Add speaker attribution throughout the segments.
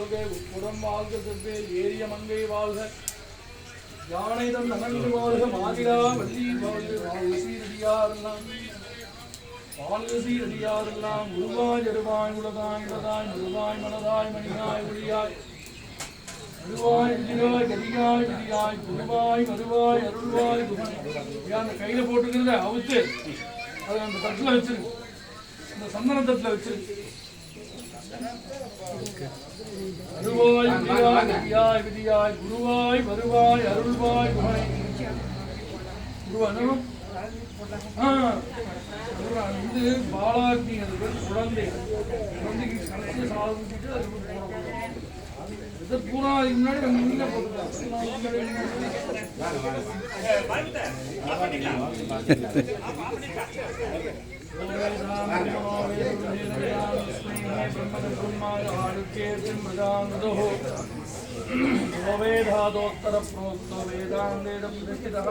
Speaker 1: வாழ்க உப்புறம் வாழ்க செவ்வே ஏரிய மங்கை வாழ்க யானைதம் நகர்ந்து வாழ்க மாதிரா வள்ளி வாழ்க வாழ்க சீரடியாரெல்லாம் வாழ்க சீரடியாரெல்லாம் உருவாய் அருவாய் உலகாய் உலகாய் முருவாய் மனதாய் மணியாய் ஒளியாய் அருவாய் விதிராய் கதியாய் விதியாய் குருவாய் மருவாய் அருள்வாய் குகன் அந்த கையில போட்டுக்கிறத அவுத்து அதை அந்த தட்டில் வச்சிரு அந்த சந்தன தட்டில் வச்சிரு அருவாய் விதிராய் கதியாய் விதியாய் குருவாய் மருவாய் அருள்வாய் குகனை குருவனும் இது பாலாக்னி அது குழந்தை குழந்தைக்கு கடைசியை சாதிச்சுட்டு அது பூரா அதுக்கு முன்னாடி நம்ம முன்ன வேதாதோத்தர புரோக்தோ வேதாந்தேத பிரதிஷ்டிதः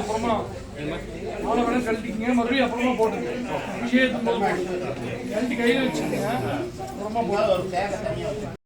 Speaker 1: அப்புறமா கழட்டிங்க மறுபடியும் அப்புறமா போட்டுங்க விஷயத்துக்கு கழட்டி கையில் வச்சுக்கோங்க அப்புறமா போட்டு